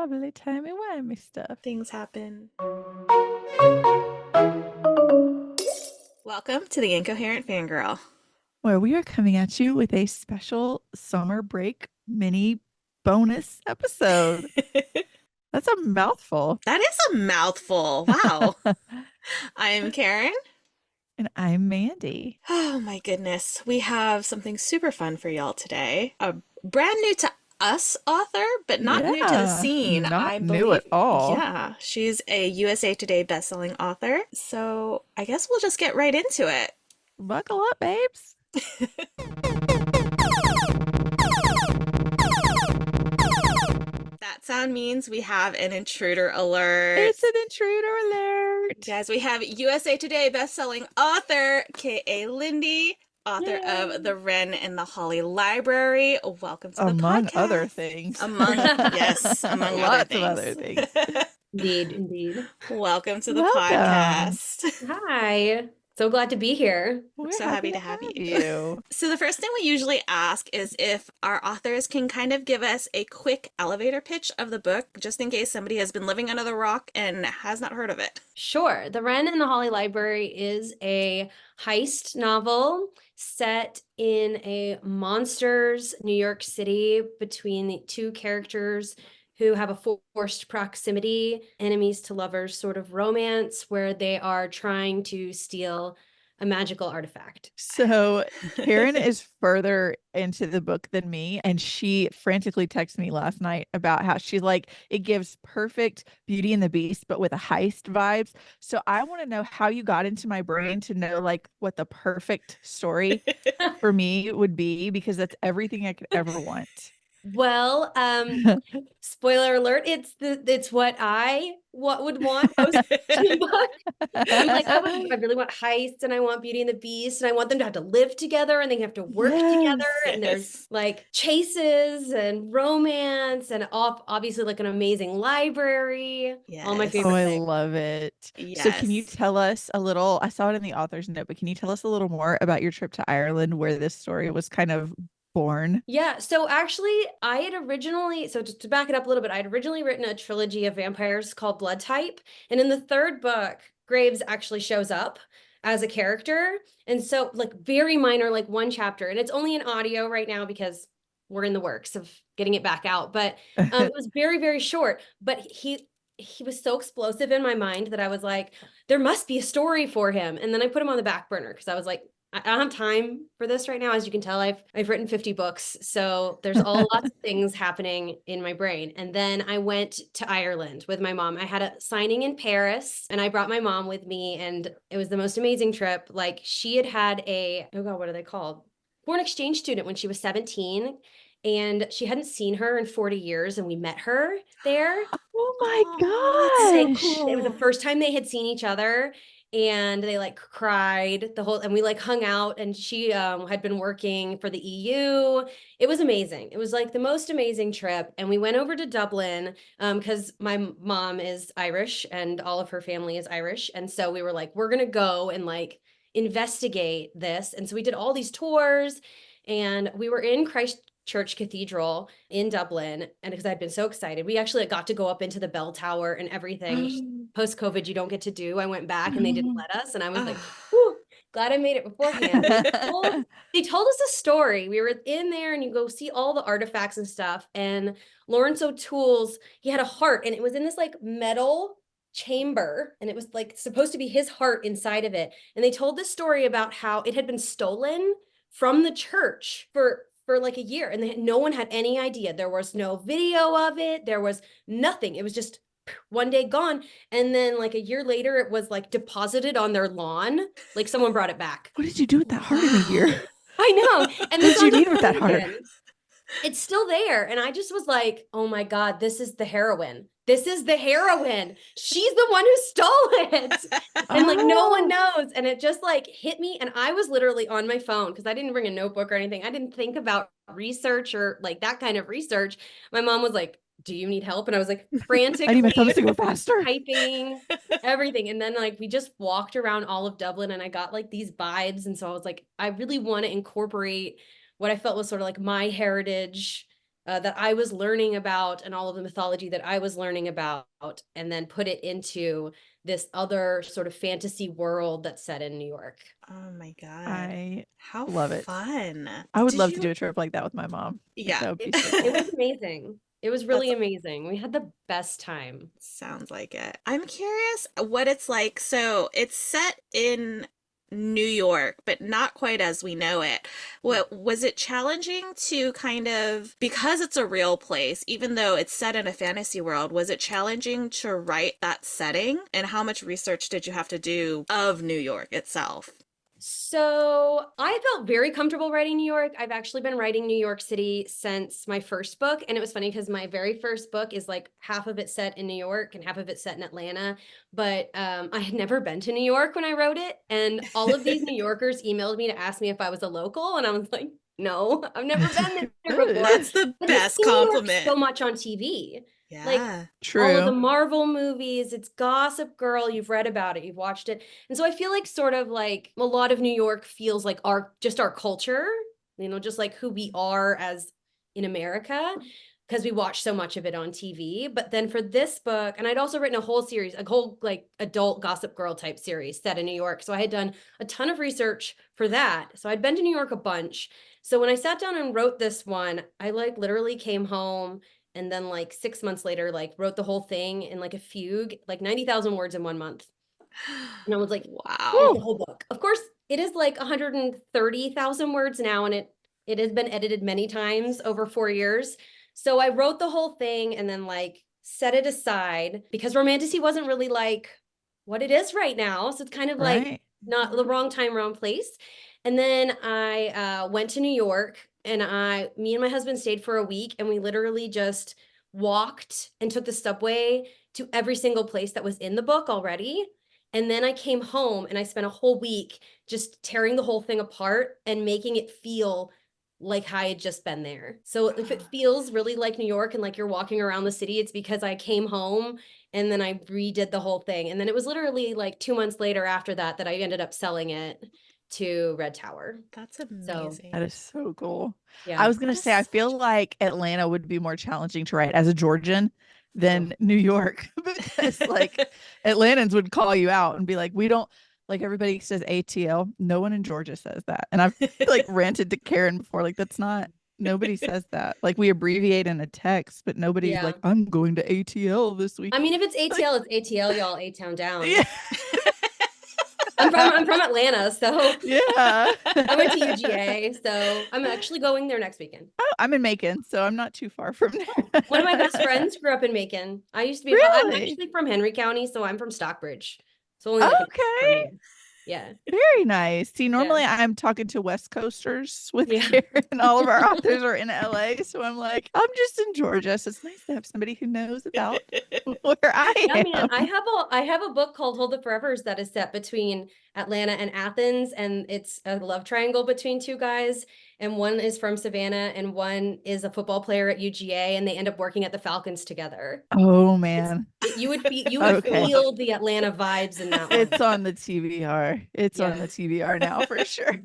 lovely timey-wimey stuff. Things happen. Welcome to the Incoherent Fangirl. Where we are coming at you with a special summer break mini bonus episode. That's a mouthful. That is a mouthful. Wow. I'm Karin. And I'm Mandy. Oh my goodness. We have something super fun for y'all today. A brand new to us author, but not new to the Yeah, scene, not I new believe. at all. Yeah, she's a USA Today bestselling author. So I guess we'll just get right into it. Buckle up, babes. That sound means we have an intruder alert. It's an intruder alert. Guys, we have USA Today bestselling author K.A. Lindy, author Yay. of The Wren and the Holly Library. Welcome to the Among podcast. other things. Among yes, among Lots other of other things. Indeed. Welcome to the Welcome. podcast. Hi. So glad to be here. We're So happy to have you. So the first thing we usually ask is if our authors can kind of give us a quick elevator pitch of the book, just in case somebody has been living under the rock and has not heard of it. Sure. The Wren and the Holly Library is a heist novel set in a monsters New York City between the two characters who have a forced proximity, enemies to lovers sort of romance where they are trying to steal a magical artifact. So Karin is further into the book than me, and she frantically texted me last night about how she's like, it gives perfect Beauty and the Beast, but with a heist vibes. So I want to know how you got into my brain to know like what the perfect story for me would be, because that's everything I could ever want. Well, spoiler alert, it's what would want most in a book. I'm like, I really want heists and I want Beauty and the Beast and I want them to have to live together and they have to work together and there's like chases and romance and obviously like an amazing library. All my Yes. favorite Oh, I things. love it. Yes. So can you tell us a little, I saw it in the author's note, but can you tell us a little more about your trip to Ireland where this story was kind of born? Yeah, so actually I had originally, so to back it up a little bit, I had originally written a trilogy of vampires called Blood Type. And in the third book, Graves actually shows up as a character. And so like very minor, like one chapter, and it's only in audio right now because we're in the works of getting it back out. But it was very, very short, but he was so explosive in my mind that I was like, there must be a story for him. And then I put him on the back burner because I was like, I don't have time for this right now. As you can tell, I've written 50 books. So there's all lots of things happening in my brain. And then I went to Ireland with my mom. I had a signing in Paris and I brought my mom with me and it was the most amazing trip. Like she had a, oh God, what are they called? Foreign exchange student when she was 17 and she hadn't seen her in 40 years and we met her there. Oh my that's so gosh. cool. It was the first time they had seen each other and they like cried the whole, and we like hung out and she had been working for the EU. It was amazing. It was like the most amazing trip. And we went over to Dublin because my mom is Irish and all of her family is Irish. And so we were like, we're going to go and like investigate this. And so we did all these tours and we were in Christchurch Cathedral in Dublin. And because I'd been so excited, we actually got to go up into the bell tower and everything, which post COVID you don't get to do. I went back and they didn't let us. And I was like, whew, glad I made it beforehand. They told us a story. We were in there and you go see all the artifacts and stuff. And Lawrence O'Toole's, he had a heart and it was in this like metal chamber and it was like supposed to be his heart inside of it. And they told this story about how it had been stolen from the church for like a year and no one had any idea. There was no video of it. There was nothing. It was just one day gone. And then like a year later, it was like deposited on their lawn. Like someone brought it back. What did you do with that heart in a year? I know. And what did you do with that heart? It's still there. And I just was like, oh my God, this is the heroine. This is the heroine. She's the one who stole it. And like no one knows. And it just like hit me. And I was literally on my phone because I didn't bring a notebook or anything. I didn't think about research or like that kind of research. My mom was like, do you need help? And I was like frantically I need my thumbs to go faster. typing everything. And then like we just walked around all of Dublin and I got like these vibes. And so I was like, I really want to incorporate what I felt was sort of like my heritage that I was learning about and all of the mythology that I was learning about, and then put it into this other sort of fantasy world that's set in New York. Oh my God. I How love it. fun. I would Did love to you? do a trip like that with my mom. I think Yeah. that would be so It cool. was amazing. It was That's really amazing. We had the best time. sounds like it. I'm curious what it's like. So it's set in New York, but not quite as we know it. What was it challenging to kind of, because it's a real place, even though it's set in a fantasy world, was it challenging to write that setting? And how much research did you have to do of New York itself? So I felt very comfortable writing New York. I've actually been writing New York City since my first book. And it was funny because my very first book is like half of it set in New York and half of it set in Atlanta. But I had never been to New York when I wrote it. And all of these New Yorkers emailed me to ask me if I was a local. And I was like, no, I've never been there before. That's the But you've best seen New York compliment. so much on TV. Like Yeah. all of the True. Marvel movies, it's Gossip Girl, you've read about it, you've watched it. And so I feel like sort of like a lot of New York feels like our culture, just like who we are as in America, because we watch so much of it on TV. But then for this book, and I'd also written a whole series, a whole like adult Gossip Girl type series set in New York. So I had done a ton of research for that. So I'd been to New York a bunch. So when I sat down and wrote this one, I like literally came home and then like 6 months later, like wrote the whole thing in like a fugue, like 90,000 words in 1 month. And I was like, wrote Wow. the whole book. Of course, it is like 130,000 words now, and it has been edited many times over 4 years. So I wrote the whole thing and then like set it aside because romantasy wasn't really like what it is right now. So it's kind of like Right. not the wrong time, wrong place. And then I went to New York, and me and my husband stayed for a week, and we literally just walked and took the subway to every single place that was in the book already. And then I came home and I spent a whole week just tearing the whole thing apart and making it feel like I had just been there. So if it feels really like New York and like you're walking around the city, it's because I came home and then I redid the whole thing. And then it was literally like 2 months later after that that I ended up selling it to Red Tower. That's So amazing. That is so cool. I yeah. was gonna That is say, I such feel like Atlanta would be more challenging to write as a Georgian Oh. than New York because like Atlantans would call you out and be like, we don't like everybody says ATL. No one in Georgia says that. And I've like ranted to Karin before, like that's not nobody says that. Like we abbreviate in a text, but nobody's Yeah. like, I'm going to ATL this I week. mean, if it's Like, ATL, it's ATL, y'all, A-Town yeah. down. I'm from Atlanta, so Yeah. I went to UGA, so I'm actually going there next weekend. Oh, I'm in Macon, so I'm not too far from One of my best there. friends grew up in Macon. I'm Really? actually from Henry County, so I'm from Stockbridge. So only like an hour from Okay. here. Yeah. Very nice. See, Yeah. normally I'm talking to West Coasters with Yeah. Karen. All of our authors are in LA. So I'm like, I'm just in Georgia. So it's nice to have somebody who knows about where I Yeah, man, am. I have a book called Hold the Forevers that is set between Atlanta and Athens, and it's a love triangle between two guys, and one is from Savannah and one is a football player at UGA, and they end up working at the Falcons together. Oh It's man. you would Okay. feel the Atlanta vibes in that one. It's on the TBR. It's on Yeah. the TBR now for sure.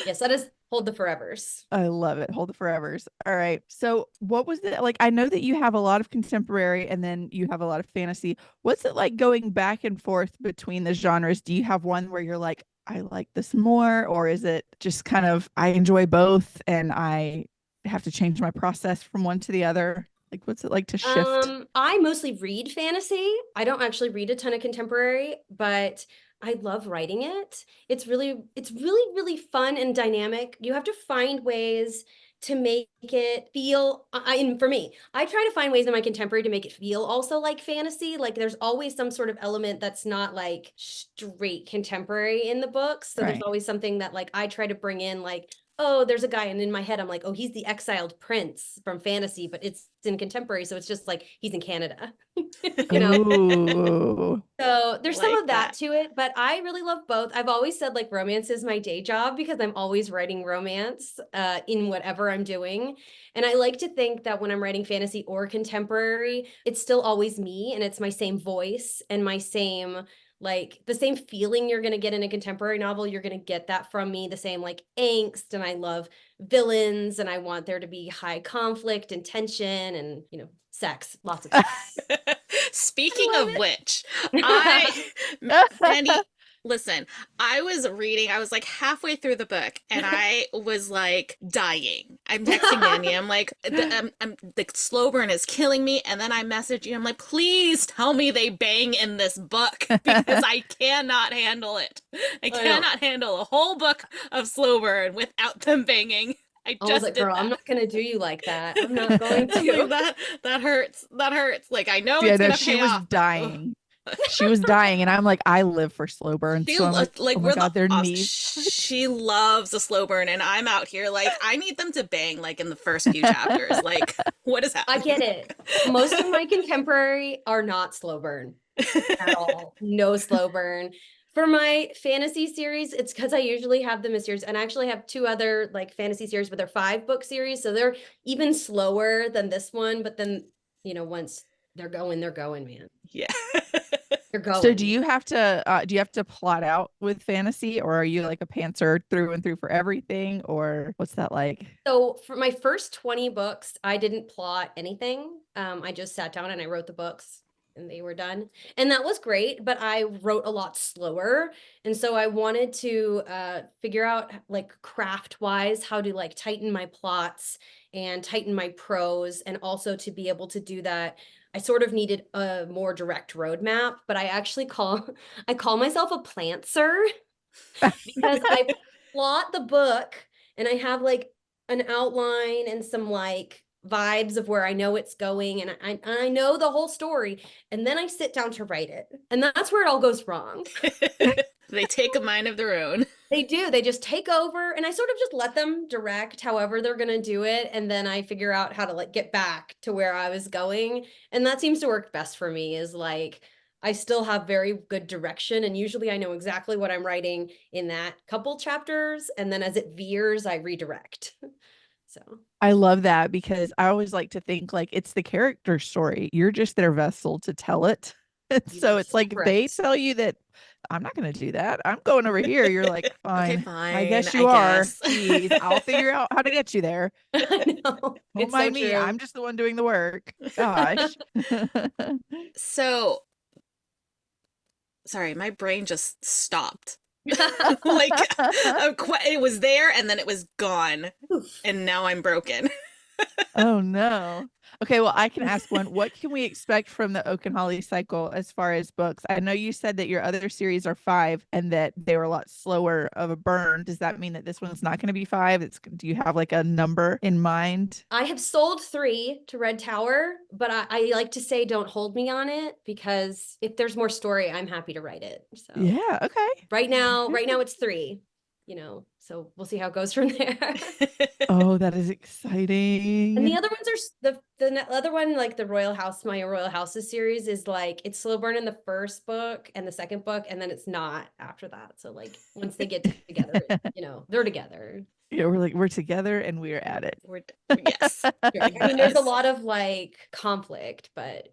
Yes, that is Hold the Forevers. I love it. Hold the forevers. All right. So, what was it like? I know that you have a lot of contemporary and then you have a lot of fantasy. What's it like going back and forth between the genres? Do you have one where you're like, I like this more, or is it just kind of I enjoy both and I have to change my process from one to the other? Like, what's it like to shift? I mostly read fantasy. I don't actually read a ton of contemporary, but I love writing it. It's really fun and dynamic. You have to find ways to make it feel and for me, I try to find ways in my contemporary to make it feel also like fantasy. Like there's always some sort of element that's not like straight contemporary in the books. So there's Right. always something that like I try to bring in like oh, there's a guy, and in my head, I'm like, oh, he's the exiled prince from fantasy, but it's in contemporary, so it's just like he's in Canada, you know? Oh, So there's some Like of that that. to it, but I really love both. I've always said like romance is my day job because I'm always writing romance in whatever I'm doing. And I like to think that when I'm writing fantasy or contemporary, it's still always me and it's my same voice and my same like the same feeling you're going to get in a contemporary novel. You're going to get that from me, the same like angst. And I love villains and I want there to be high conflict and tension and, sex, lots of sex. Speaking I of which, I I, love Mandy, listen, I was reading, I was like halfway through the book and I was like dying. I'm texting Mandy, I'm like, the slow burn is killing me. And then I message you, I'm like, please tell me they bang in this book because it. I cannot handle it. I know. cannot handle a whole book of slow burn without them banging. I I was just like, did girl, I'm that. not going to do you like that. I'm not going I'm like to. that hurts. That hurts. Like I know Yeah, it's no, gonna she pay was off, but ugh. dying. She was dying, and I'm like, I live for slow burn. She So I'm like, like oh my we're the God, their off. knees touch. She loves a slow burn, and I'm out here like I need them to bang like in the first few chapters. Like what is I happening? get it. Most of my contemporary are not slow burn at all. No slow burn. For my fantasy series, it's because I usually have them as series, and I actually have two other like fantasy series, but they're 5-book series, so they're even slower than this one. But then, once they're going, man. Yeah. They're So going. do you have to plot out with fantasy, or are you like a pantser through and through for everything, or what's that like? So for my first 20 books, I didn't plot anything. I just sat down and I wrote the books and they were done. And that was great, but I wrote a lot slower. And so I wanted to figure out like craft wise how to like tighten my plots and tighten my prose. And also to be able to do that, I sort of needed a more direct roadmap, but I actually I call myself a plantser because I plot the book and I have like an outline and some like vibes of where I know it's going and I know the whole story and then I sit down to write it. And that's where it all goes wrong. They take a mind of their own. They do. They just take over and I sort of just let them direct however they're going to do it and then I figure out how to like get back to where I was going. And that seems to work best for me is like I still have very good direction and usually I know exactly what I'm writing in that couple chapters and then as it veers I redirect. So, I love that because I always like to think like it's the character story. You're just their vessel to tell it. And you so are it's so like if they correct. tell you that I'm not going to do that. I'm going over here. You're like, Okay, fine. I fine, guess I you are. guess. Geez, I'll figure out how to get you there. I know. Don't It's so mind me. true. I'm just the one doing the work. Gosh. So, sorry, my brain just stopped. Like it was there and then it was gone Oof. and now I'm broken. Oh no. Okay, well, I can ask one. What can we expect from the Oak and Holly cycle as far as books? I know you said that your other series are 5 and that they were a lot slower of a burn. Does that mean that this one's not going to be 5? Do you have like a number in mind? I have sold 3 to Red Tower, but I like to say don't hold me on it because if there's more story, I'm happy to write it. So Yeah, okay. right now it's 3, so we'll see how it goes from there. Oh, that is And the exciting. other ones are the other one, like the Royal House, my Royal Houses series is like it's slow burn in the first book and the second book, and then it's not after that. So like once they get together, they're together. Yeah, we're together and we're at it. Yes. I mean, there's a Yes. lot of like conflict, but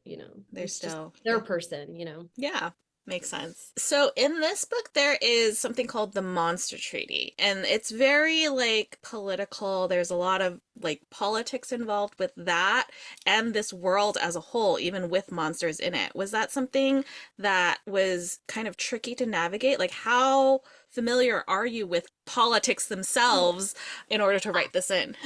They're it's just still their person, yeah. Makes sense. So in this book, there is something called the Monster Treaty, and it's very like political. There's a lot of like politics involved with that and this world as a whole, even with monsters in it. Was that something that was kind of tricky to navigate? Like, how familiar are you with politics themselves in order to write this in?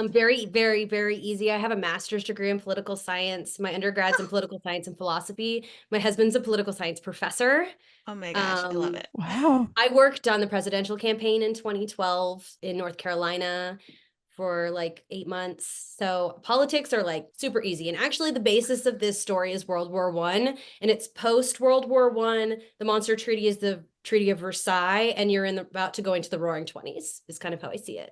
Very, very, very easy. I have a master's degree in political science. My undergrad's in political science and philosophy. My husband's a political science professor. Oh my gosh, I love Um, it. Wow. I worked on the presidential campaign in 2012 in North Carolina for like 8 months. So politics are like super easy. And actually the basis of this story is World War One, and it's post World War One. The Monster Treaty is the Treaty of Versailles, and you're about to go into the Roaring Twenties, is kind of how I see it.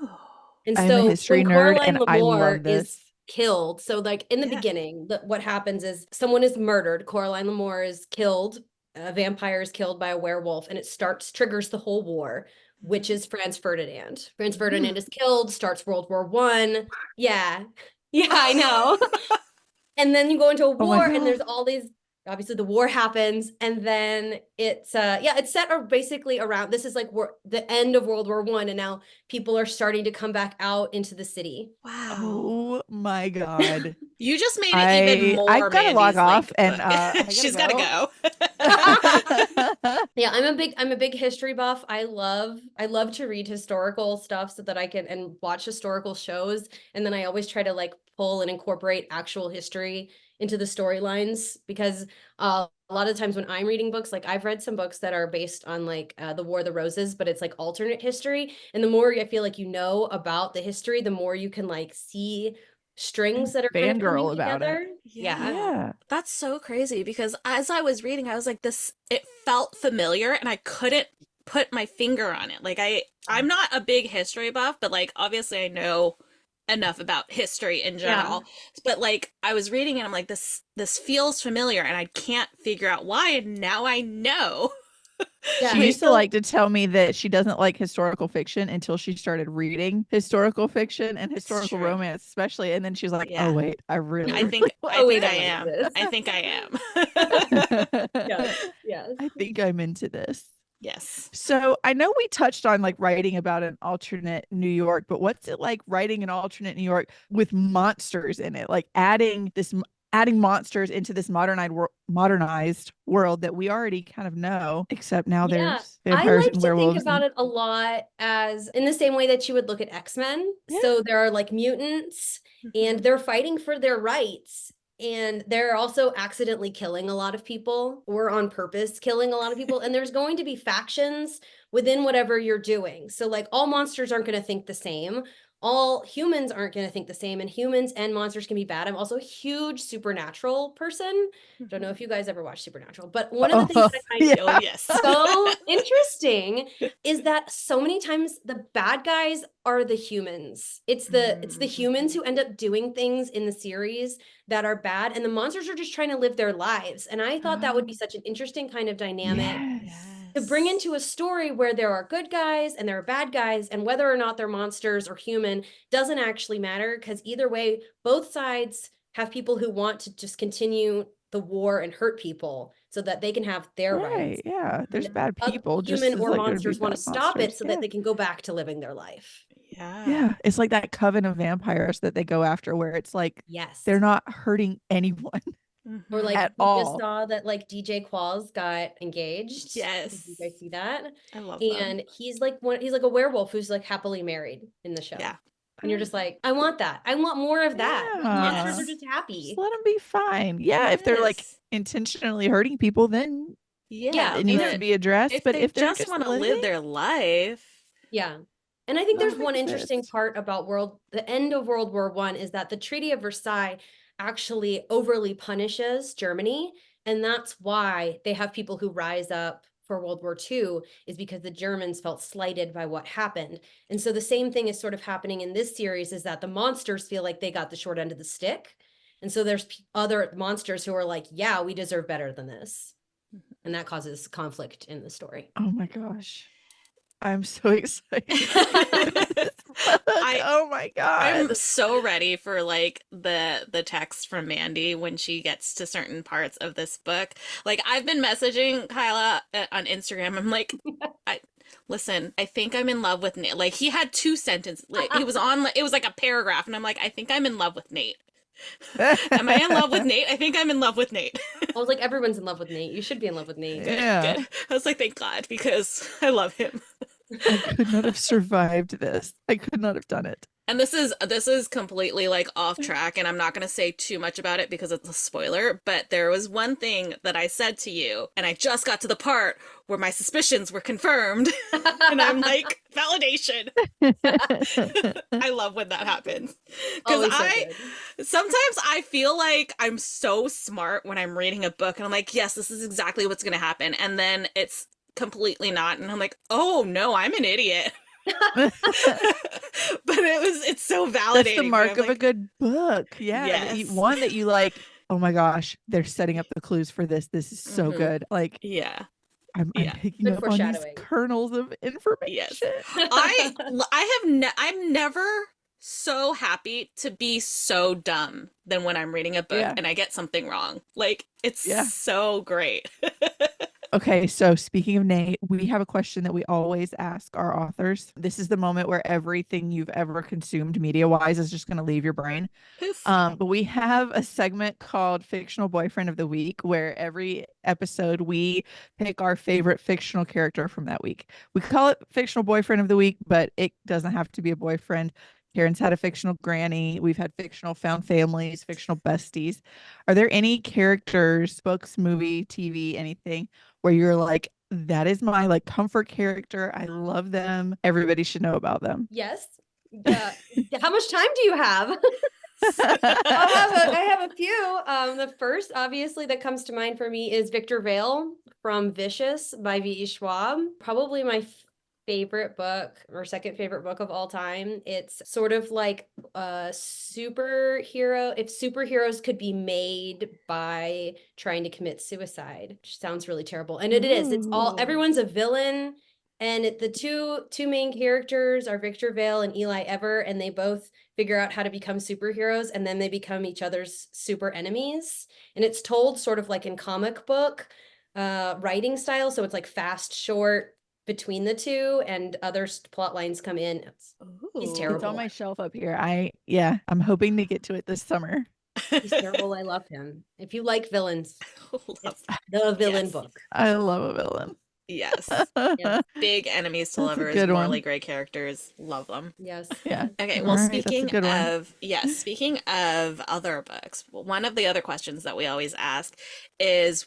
Oh, And I am a so history when nerd Coraline and I Lamore love is this. killed, so like in the yeah. beginning, what happens is someone is murdered. Coraline Lamore is killed. A vampire is killed by a werewolf, and it triggers the whole war, which is Franz Ferdinand. Franz Ferdinand is killed, starts World War One. Yeah, yeah, I know. And then you go into a Oh my war, and God. there's all these obviously the war happens, and then it's it's set basically around, this is like the end of World War I, and now people are starting to come back out into the city. Wow. Oh my God. You just made it even I've more got to log Mandy's off like and book. I gotta She's gotta go. go. Yeah, I'm a big history buff. I love to read historical stuff so that I can and watch historical shows, and then I always try to like pull and incorporate actual history into the storylines, because a lot of times when I'm reading books, like I've read some books that are based on like the War of the Roses, but it's like alternate history, and the more I feel like you know about the history, the more you can like see strings that are kind of coming Fangirl about it. together. Yeah. Yeah. Yeah. That's so crazy because as I was reading, I was like, this, it felt familiar and I couldn't put my finger on it. Like I'm not a big history buff, but like obviously I know enough about history in Yeah. general. But like I was reading and I'm like, this feels familiar and I can't figure out why, and now I know. Yeah. She And used to so like to tell me that she doesn't like historical fiction until she started reading historical fiction and It's historical true. romance, especially. And then she's like, oh, Yeah. wait, I really, I really think I oh like wait, think I I like am. this. I think I am. Yes. Yes. I think I'm into this. Yes. So I know we touched on like writing about an alternate New York, but what's it like writing an alternate New York with monsters in it? Like adding monsters into this modernized world that we already kind of know, except now Yeah, there's I vampires like and to think werewolves about and it a lot as in the same way that you would look at X-Men. yeah, So there are like mutants and Mhm. they're fighting for their rights. And they're also accidentally killing a lot of people or on purpose killing a lot of people. And there's going to be factions within whatever you're doing. So, like, all monsters aren't going to think the same. All humans aren't going to think the same. And humans and monsters can be bad. I'm also a huge supernatural person. Don't know Mhm. if you guys ever watch Supernatural, but one of the things oh that I find Oh yeah, yes. so interesting is that so many times the bad guys are the humans. It's the humans Mhm. who end up doing things in the series that are bad, and the monsters are just trying to live their lives. And I thought that would be oh such an interesting kind of dynamic yes, to bring Yes. into a story where there are good guys and there are bad guys, and whether or not they're monsters or human doesn't actually matter, because either way, both sides have people who want to just continue the war and hurt people so that they can have their right, rights. yeah. There's And Mhm. bad other people just human as or like there'd be monsters want bad to stop it monsters. so that Yeah, they can go back to living their life. Yeah. yeah. It's like that coven of vampires that they go after, where it's like Yes. they're not hurting anyone Or Mhm. like at we just all. saw that like DJ Qualls got engaged. Did you guys Yes. see that? I love them. And he's like a werewolf who's like happily married in the show. Yeah. And you're just like, I want that. I want more of that. Where the monsters Yeah. are Yes. just Just happy. let them be fine. Yeah, if they're like Yes. intentionally hurting people, then Yeah, Yeah. it And needs to then be addressed. if But they if they're just just want to live living, their life. yeah. And I think let there's them one interesting exist. part about the end of World War I is that the Treaty of Versailles actually overly punishes Germany. And that's why they have people who rise up for World War II, is because the Germans felt slighted by what happened. And so the same thing is sort of happening in this series, is that the monsters feel like they got the short end of the stick. And so there's other monsters who are like, yeah, we deserve better than this. And that causes conflict in the story. Oh my gosh. I'm so excited for this book. I Oh my I'm God. so ready for like the text from Mandy when she gets to certain parts of this book. Like I've been messaging Kyla on Instagram. I'm like, I listen, I think I'm in love with Nate. Like he had two sentences. Like he was on it was like a paragraph and I'm like, I think I'm in love with Nate. Am I in love with Nate? I think I'm in love with Nate. I was like, everyone's in love with Nate. You should be in love with Nate. Good, Yeah. good. I was like, thank God, because I love him. I could not have survived this. I could not have done it. And this is completely like off track, and I'm not going to say too much about it because it's a spoiler, but there was one thing that I said to you, and I just got to the part where my suspicions were confirmed, and I'm like, validation. I love when that happens. Because Always so I good. sometimes I feel like I'm so smart when I'm reading a book, and I'm like, yes, this is exactly what's going to happen. And then it's completely not, and I'm like, oh no, I'm an idiot. But it's so validating. That's the mark I'm of a like, good book. Yeah. yes. One that you like, oh my gosh, they're setting up the clues for this. This is so Mhm. good. Like Yeah. I'm Yeah. picking Good up on these foreshadowing. kernels of Yes. information. I'm never so happy to be so dumb than when I'm reading a book Yeah. and I get something wrong. Like, it's Yeah. so great. Okay, so speaking of Nate, we have a question that we always ask our authors. This is the moment where everything you've ever consumed media-wise is just going to leave your brain. Poof. But we have a segment called Fictional Boyfriend of the Week, where every episode we pick our favorite fictional character from that week. We call it Fictional Boyfriend of the Week, but it doesn't have to be a boyfriend. Karen's had a fictional granny. We've had fictional found families, fictional besties. Are there any characters, books, movie, TV, anything where you're like, that is my like comfort character. I love them. Everybody should know about them. Yes. How much time do you have? I have a few. The first, obviously, that comes to mind for me is Victor Vale from Vicious by V.E. Schwab. Probably my favorite book or second favorite book of all time. It's sort of like a superhero, if superheroes could be made by trying to commit suicide, which sounds really terrible. And it is. It's all Ooh. everyone's a villain. And the two main characters are Victor Vale and Eli Ever, and they both figure out how to become superheroes, and then they become each other's super enemies. And it's told sort of like in comic book writing style, so it's like fast, short between the two, and other plot lines come in. He's Ooh. terrible. It's on my shelf up here. I'm hoping to get to it this summer. He's terrible. I love him. If you like villains, Love- it's the villain Yes. book. I love a villain. Yes. Yes. Big enemies to That's a lovers, good morally one. great characters. Love them. Yes. Yeah. Okay, All well, right, that's a speaking good one. of, yes, speaking of other books, one of the other questions that we always ask is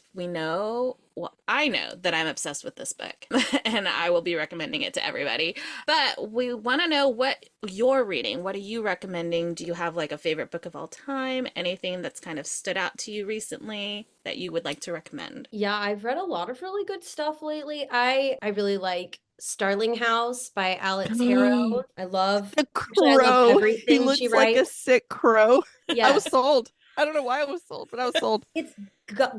well, I know that I'm obsessed with this book and I will be recommending it to everybody, but we want to know what you're reading. What are you recommending? Do you have like a favorite book of all time? Anything that's kind of stood out to you recently that you would like to recommend? Yeah, I've read a lot of really good stuff lately. I really like Starling House by Alex Harrow. I love The actually I love crow. He everything she looks like a writes. sick crow. I was Yes. sold. I don't know why I was sold, but I was sold. It's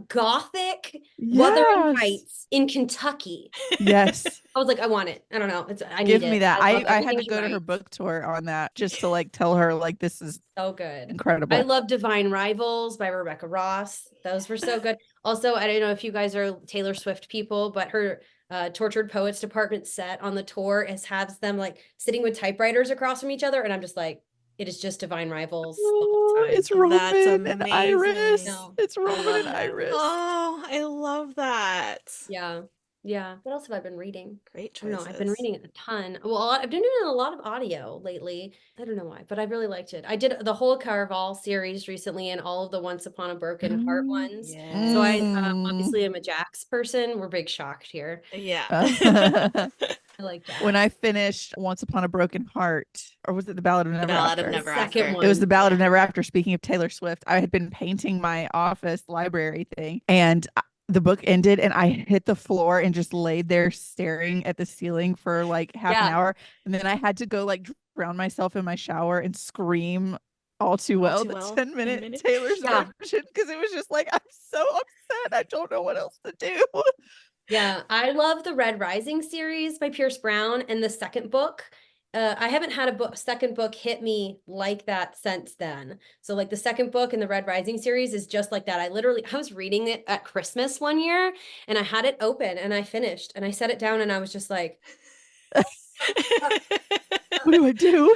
gothic Wuthering Yes. Heights in Kentucky. Yes. I was like, I want it. I don't know. I Give need me it. that. I love I had everything to she go to her writes. book tour on that just to like tell her like this is So good. I incredible. love Divine Rivals by Rebecca Ross. Those were so good. Also, I don't know if you guys are Taylor Swift people, but her Tortured Poets Department set on the tour has them like sitting with typewriters across from each other. And I'm just like, it is just Divine Rivals the whole time. It's That's Roman and Iris. amazing. No, It's I Roman love and that. Iris. Oh, I love that. Yeah. Yeah. What else have I been reading? Great I don't know. I've been choices. reading a ton. Well, I've been doing a lot of audio lately. I don't know why, but I really liked it. I did the whole Caraval series recently and all of the Once Upon a Broken Heart ones. Yes. So I obviously am a Jax person. We're big shocked here. Yeah. I like Jax. When I finished Once Upon a Broken Heart, or was it The Ballad of Never Ballad of After? Never Second After. one. It was The Ballad of Yeah. Never After. Speaking of Taylor Swift, I had been painting my office library thing, and the book ended, and I hit the floor and just laid there staring at the ceiling for like half an Yeah. hour, and then I had to go like drown myself in my shower and scream All Too Well, Too the Well, 10-minute 10-minute. Taylor's Yeah. version, because it was just like I'm so upset. I don't know what else to do. Yeah, I love the Red Rising series by Pierce Brown and the second book. I haven't had second book hit me like that since then. So like the second book in the Red Rising series is just like that. I was reading it at Christmas one year and I had it open and I finished and I set it down and I was just like, What do I do?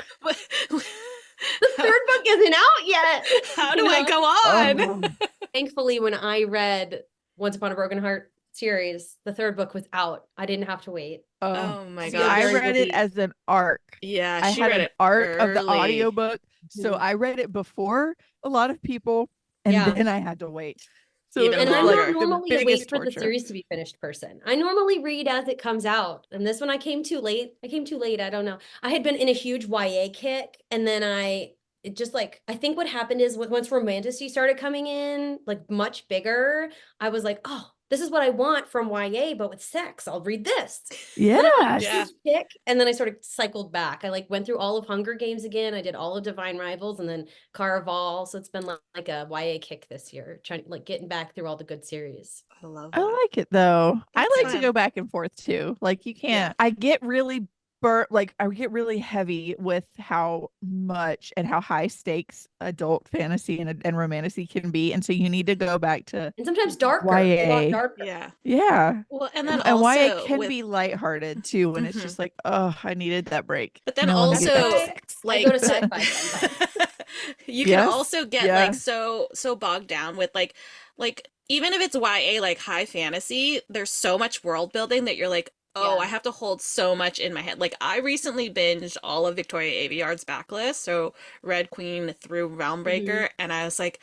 the third book isn't out yet. How You do I know? go on? Oh. Thankfully, when I read Once Upon a Broken Heart series, the third book was out. I didn't have to wait. Oh my See, gosh. I very read it relieved. as an arc. Yeah, I she had read an it arc of the early. audiobook. So Mhm. I read it before a lot of people, and Yeah. then I had to wait. So Even And it was I'm like not longer. the normally a biggest wait for the torture. series to be finished person. I normally read as it comes out. And this one I came too late. I don't know. I had been in a huge YA kick and then it just like I think what happened is once romantasy started coming in, like much bigger, I was like, oh, this is what I want from YA, but with sex. I'll read this. Yes. Yeah. Kick, and then I sort of cycled back. I like went through all of Hunger Games again. I did all of Divine Rivals and then Caraval. So it's been like a YA kick this year, trying like getting back through all the good series. I love I that. like it though. I That's like to fun. go back and forth too. Like you Yeah. can't. I get really I get really heavy with how much and how high stakes adult fantasy and romantasy can be. And so you need to go back to And sometimes darker, a lot YA. darker. Yeah. Yeah. Well, and then And YA also can with be lighthearted too. And it's just like, oh, I needed that break. but then Now let me get back to also sex. I go like to sci-fi sometimes. you can Yes. also get Yeah. like so bogged down with like even if it's YA like high fantasy, there's so much world building that you're like, oh, Yeah. I have to hold so much in my head. Like I recently binged all of Victoria Aveyard's backlist, so Red Queen through Realmbreaker, and I was like,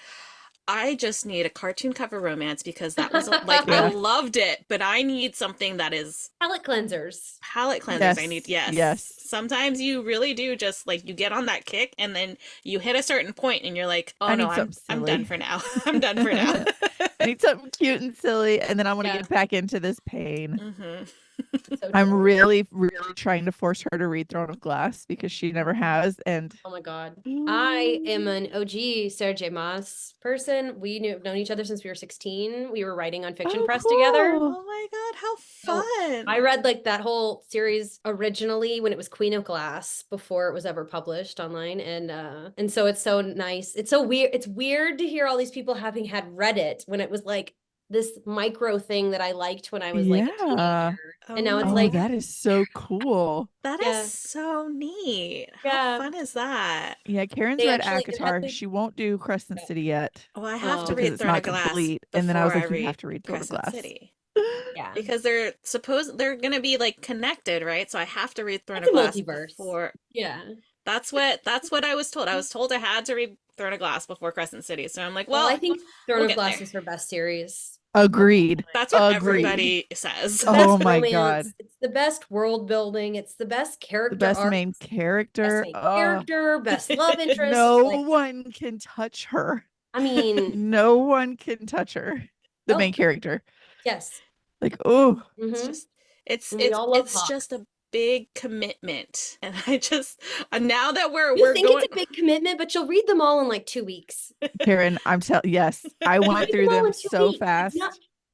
I just need a cartoon cover romance because that was like I Yeah. loved it, but I need something that is Palette cleansers. palette cleansers. Yes. I need yes. Yes. Sometimes you really do just like you get on that kick and then you hit a certain point and you're like, oh I no, need something I'm done silly. for now. I'm done for now. I need something cute and silly, and then I want to Yeah. get back into this pain. hmm So I'm true. really, really trying to force her to read Throne of Glass because she never has. And Oh my God. I am an OG Sarah J. Maas person. Known each other since we were 16. We were writing on Fiction oh, Press cool. together. Oh my god, how So, fun. I read like that whole series originally when it was Queen of Glass before it was ever published online. And so it's so nice. It's so weird. It's weird to hear all these people having had read it when it was like this micro thing that I liked when I was like a Yeah. teenager. And now it's Oh, like, that is so cool. that Yeah. is so neat. How Yeah. fun is that? Yeah, Karen's They read actually- it had ACOTAR. to- She won't do Crescent Yeah. City yet Oh, I have to Oh. because read it's Throne not of Glass complete. And then I was before like, you have to read Throne of Crescent Glass. City. yeah. Because they're gonna be like connected, right? So I have to read Throne It's of a Glass multiverse. before. Yeah. That's what I was told. I was told I had to read Throne of Glass before Crescent City. So I'm like, Well, well, I think Throne we'll of get Glass there. is her best series. Agreed. That's what Agreed. everybody says. The Oh best my romance. God. It's the best world building. It's the best character The best arc. main character. Best main character, best love interest. No Like, one can touch her. I mean, No one can touch her. The Oh. main character. yes. Like, oh, It's Mhm. just it's And we all love it's Hawk. just a big commitment, and I just now that we're You think going. it's a big commitment, but you'll read them all in like 2 weeks. Karen, I'm telling, yes, I You went read through all them in 2 so weeks. fast.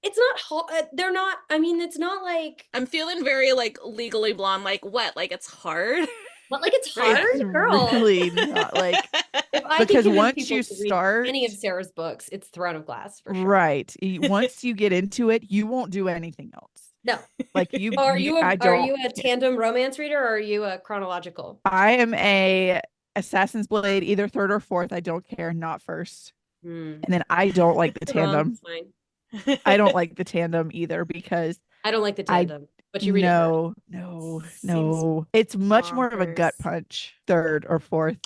It's not they're not, I mean, it's not like, I'm feeling very like Legally Blonde. Like what? Like it's hard. but like it's Right. hard, It's girl. really not like, If I because can convince once people you to read start, any of Sarah's books, it's Throne of Glass for sure. right, once you get into it, you won't do anything else. No. Like you, Are you you I a don't. tandem romance reader, or are you a chronological? I am a Assassin's Blade, either third or fourth. I don't care, not first. Hmm. And then I don't like the You're wrong, tandem. it's fine. I don't like the tandem either because I don't like the I- tandem, but you read it first. no. It's much more of a gut bonkers. punch, third or fourth.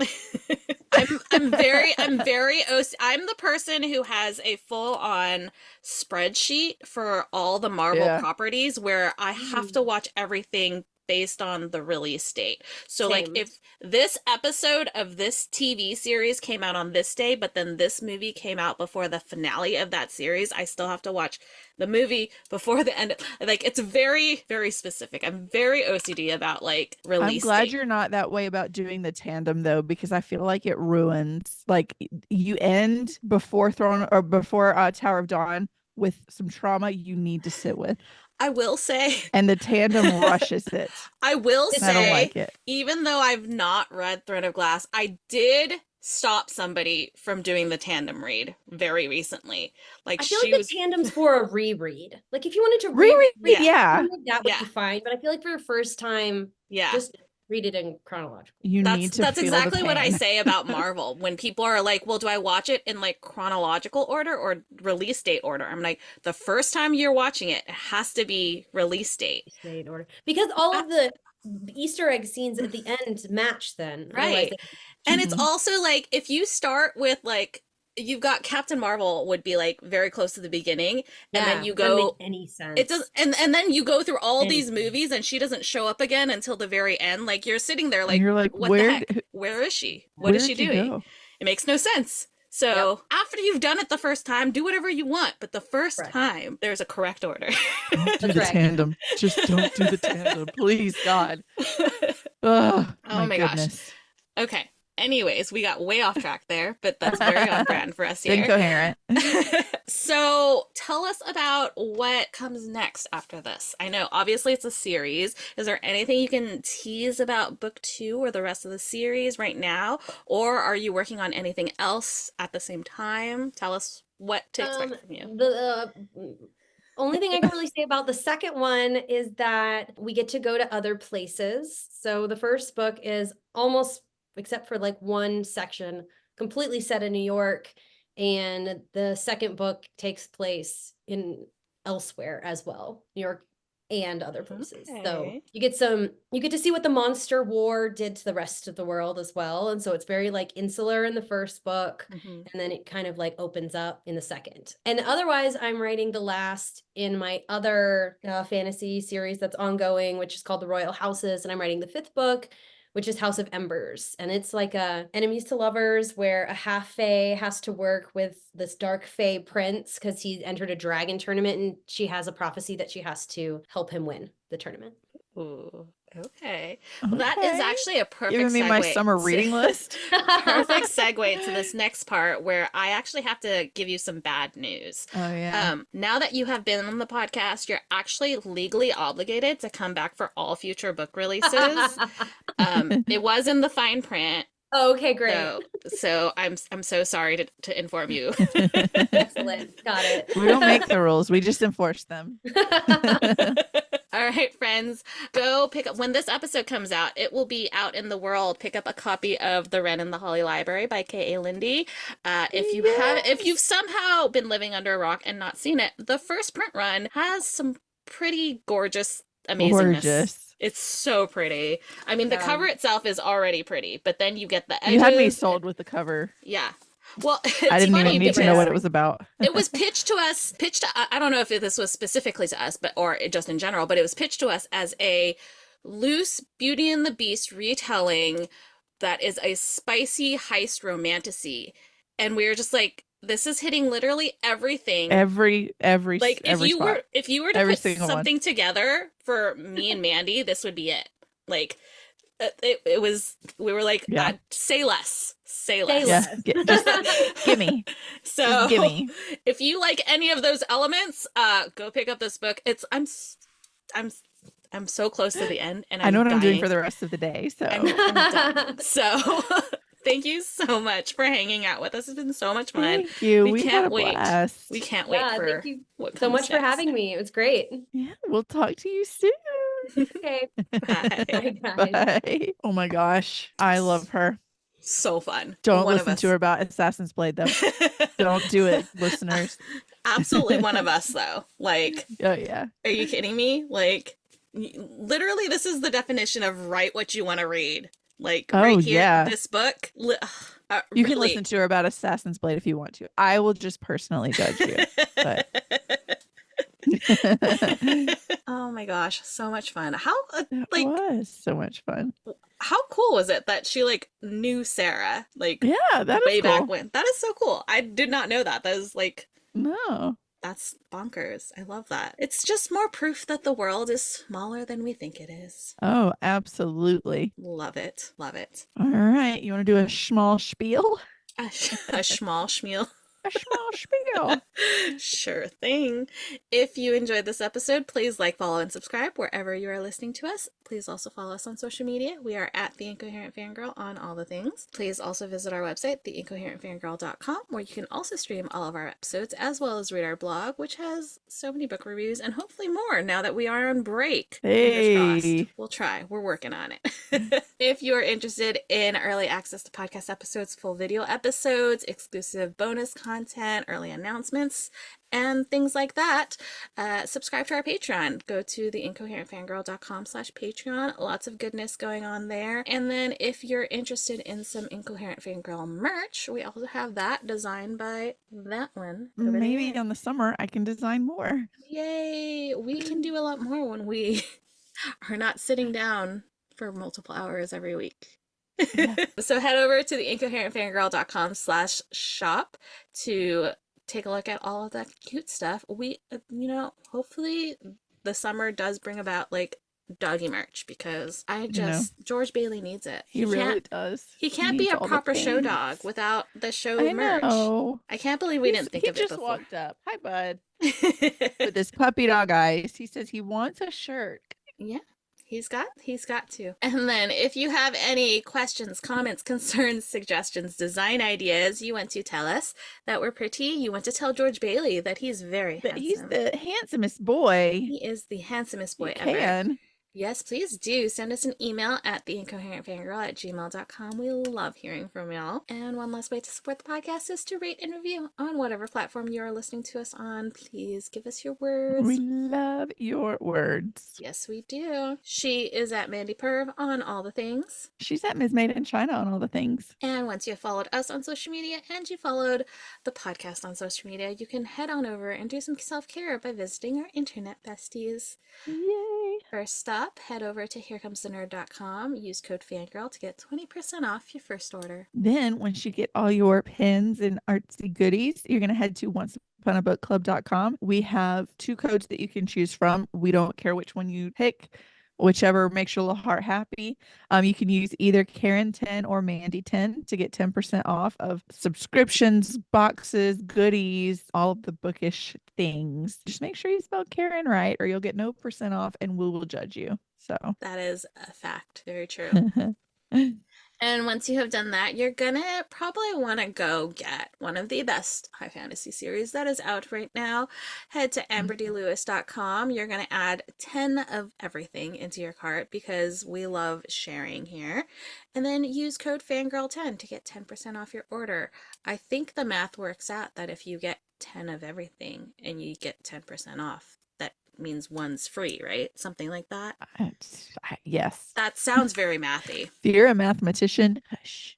I'm very I'm the person who has a full on spreadsheet for all the Marvel Yeah. properties where I have to watch everything based on the release date. So like Same. if this episode of this TV series came out on this day, but then this movie came out before the finale of that series, I still have to watch the movie before the end. Like it's very, very specific. I'm very OCD about like release I'm glad date. you're not that way about doing the tandem though, because I feel like it ruins. Like you end before Throne or before Tower of Dawn with some trauma you need to sit with, I will say, and the tandem rushes it. I will And I don't say, like it. even though I've not read Throne of Glass, I did stop somebody from doing the tandem read very recently. Like I feel she like was the tandem's for a reread. Like if you wanted to Reread, Yeah. yeah. that would Yeah. be fine. But I feel like for your first time, yeah. just read it in chronological. You need to That's feel the exactly what I pain. say about Marvel. When people are like, well, do I watch it in like chronological order or release date order? I'm like, the first time you're watching it, it has to be release date. Stay in order. Because all of the Easter egg scenes at the end match then. Otherwise Right. they- And it's also like if you start with like you've got Captain Marvel would be like very close to the beginning, and then you it doesn't go make any sense. it does and then you go through all these Anything. movies and she doesn't show up again until the very end. Like you're sitting there And like, you're like, what where the heck? d- Where is she? What Where is she did you doing? go? It makes no sense. So after you've done it the first time, do whatever you want. But the first Correct. time, there's a correct order. Don't do That's the right. tandem. Just don't do the tandem, please, God. Ugh, Oh my gosh. goodness. Okay. Anyways, we got way off track there, but that's very on brand for us here. Incoherent. So tell us about what comes next after this. I know obviously it's a series. Is there anything you can tease about book 2 or the rest of the series right now? Or are you working on anything else at the same time? Tell us what to expect from you. The only thing I can really say about the second one is that we get to go to other places. So the first book is almost, except for like one section, completely set in New York. And the second book takes place in elsewhere as well, New York and other places. So Okay. you get to see what the monster war did to the rest of the world as well. And so it's very like insular in the first book, Mhm. and then it kind of like opens up in the second. And otherwise, I'm writing the last in my other fantasy series that's ongoing, which is called The Royal Houses, and I'm writing the 5th book, which is House of Embers. And it's like a enemies to lovers, where a half fae has to work with this dark fae prince because he entered a dragon tournament, and she has a prophecy that she has to help him win the tournament. Ooh, okay. Well, that is Okay. actually a perfect Giving me my segue summer reading list. perfect segue to this next part where I actually have to give you some bad news. Oh yeah. Now that you have been on the podcast, you're actually legally obligated to come back for all future book releases. It was in the fine print. Okay, great. So I'm so sorry to inform you. Excellent. Got it. We don't make the rules, we just enforce them. All right, friends, go pick up when this episode comes out. It will be out in the world. Pick up a copy of The Wren and the Holly Library by K.A. Lindy. If you've somehow been living under a rock and not seen it, the first print run has some pretty gorgeous amazingness. Gorgeous. It's so pretty. I mean, the cover itself is already pretty, but then you get the edges. You had me sold with the cover. Yeah. Well, it's I didn't funny even need to know what it was about. it was pitched to us, I don't know if this was specifically to us, or just in general, but it was pitched to us as a loose Beauty and the Beast retelling that is a spicy heist romantasy. And we were just like, this is hitting literally everything. Every like every spot. if you were to Every put single something together for me and Mandy, this would be it. Like it was, we were like, Yeah. Say less. Yeah, Just gimme. So Just gimme. if you like any of those elements, go pick up this book. I'm so close to the end, and I know what dying. I'm doing for the rest of the day. So I'm done. So thank you so much for hanging out with us. It's been so much fun. Thank you. We can't had a wait. blast. We can't wait for thank you what so comes much for next. having me. It was great. Yeah, we'll talk to you soon. Okay. Bye. Bye, guys. Bye. Oh my gosh. I love her. So fun. Don't One of listen us. to her about Assassin's Blade though. Don't do it, listeners. Absolutely one of us though. Like, Oh yeah. are you kidding me? Like, literally, this is the definition of write what you want to read. Like, Oh, right here, yeah. this book. You can listen to her about Assassin's Blade if you want to. I will just personally judge you. But Oh my gosh, so much fun. How it like was so much fun. how cool was it that she like knew Sarah like Yeah, that way is back cool. when? That is so cool. I did not know that. That is like, No. that's bonkers. I love that. It's just more proof that the world is smaller than we think it is. Oh, absolutely. Love it. Love it. All right. You want to do a small spiel? A schmal schmeal. A small spiel. Sure thing. If you enjoyed this episode, please like, follow, and subscribe wherever you are listening to us. Please also follow us on social media. We are at The Incoherent Fangirl on all the things. Please also visit our website, theincoherentfangirl.com, where you can also stream all of our episodes, as well as read our blog, which has so many book reviews and hopefully more now that we are on break. Fingers crossed. Hey. We'll try. We're working on it. If you're interested in early access to podcast episodes, full video episodes, exclusive bonus content, early announcements, and things like that, subscribe to our Patreon. Go to theincoherentfangirl.com/Patreon. Lots of goodness going on there. And then if you're interested in some Incoherent Fangirl merch, we also have that designed by that one over Maybe there. in the summer I can design more. Yay! We can do a lot more when we are not sitting down for multiple hours every week. Yeah. So head over to theincoherentfangirl.com/shop to take a look at all of that cute stuff. We, hopefully the summer does bring about like doggy merch because I You know, just George Bailey needs it. he really does. He He can't be needs a all the proper show dog things. without the show I merch. know. I can't believe we didn't think He of it just before. walked up. Hi, bud. With his puppy dog eyes. He says he wants a shirt. Yeah. He's got to. And then if you have any questions, comments, concerns, suggestions, design ideas, you want to tell us that we're pretty, you want to tell George Bailey that he's very That he's handsome. the handsomest boy. He is the handsomest You boy ever. can. Yes, please do. Send us an email at theincoherentfangirl@gmail.com. We love hearing from y'all. And one last way to support the podcast is to rate and review on whatever platform you are listening to us on. Please give us your We words. love your words. Yes, we do. She is at Mandy Perv on all the things. She's at Ms. Made in China on all the things. And once you have followed us on social media and you followed the podcast on social media, you can head on over and do some self-care by visiting our internet besties. Yay. First stop, head over to herecomestenerd.com. Use code FANGIRL to get 20% off your first order. Then once you get all your pins and artsy goodies, you're going to head to onceuponabookclub.com. We have 2 codes that you can choose from. We don't care which one you pick. Whichever makes your little heart happy. You can use either Karin 10 or Mandy 10 to get 10% off of subscriptions, boxes, goodies, all of the bookish things. Just make sure you spell Karin right or you'll get no percent off and we will judge you. So That is a fact. Very true. And once you have done that, you're gonna probably want to go get one of the best high fantasy series that is out right now. Head to amberdlewis.com. You're gonna add 10 of everything into your cart because we love sharing here. And then use code FANGIRL10 to get 10% off your order. I think the math works out that if you get 10 of everything and you get 10% off, that means one's free, right? Something like that. Yes. That sounds very mathy. If you're a mathematician, hush.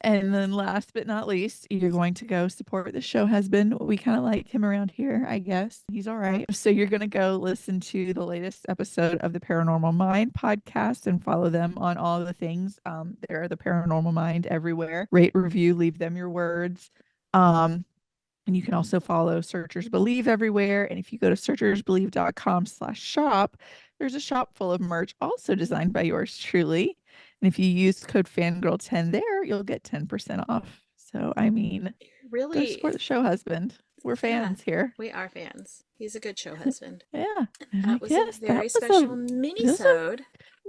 And then last but not least, you're going to go support the show husband. We kind of like him around here, I guess. He's all right. So you're going to go listen to the latest episode of the Paranormal Mind podcast and follow them on all the things. They're the Paranormal Mind everywhere. Rate, review, leave them your words. And you can also follow Searchers Believe everywhere. And if you go to searchersbelieve.com/shop, there's a shop full of merch also designed by yours truly. And if you use code FANGIRL10 there, you'll get 10% off. So, I mean, go Really, support the show husband. We're yeah, fans here. we are fans. He's a good show husband. Yeah. And I That was a guess that very was special a mini-sode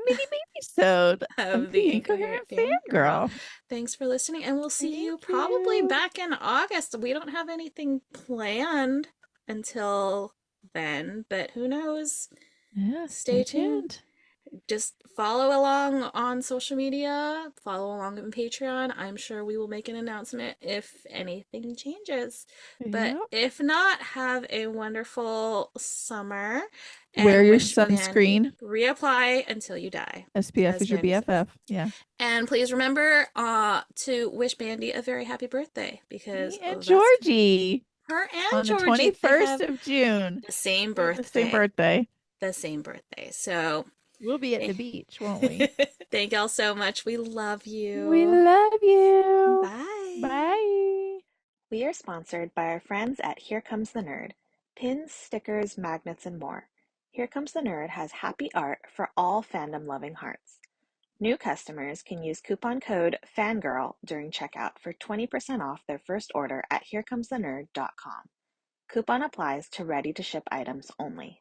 mini-sode of of the the Incoherent Incoherent Fangirl. Fangirl. Thanks for listening, and we'll see you Thank probably you. back in August. We don't have anything planned until then, but who knows? Yeah, Stay stay tuned. tuned. Just follow along on social media, follow along on Patreon. I'm sure we will make an announcement if anything changes. But Yep. if not, have a wonderful summer Wear and your wish Mandy sunscreen. reapply until you die, SPF as is your Mandy says. BFF. Yeah. And please remember to wish Mandy a very happy birthday because Me and that's Georgie her and on the Georgie. They 21st have of June. the same We have the same birthday. birthday. The same birthday. So We'll be at the beach, won't we? thank y'all so much. We love We you. love you. Bye. Bye. We are sponsored by our friends at Here Comes the Nerd. Pins, stickers, magnets, and more. Here Comes the Nerd has happy art for all fandom-loving hearts. New customers can use coupon code FANGIRL during checkout for 20% off their first order at herecomesthenerd.com. Coupon applies to ready-to-ship items only.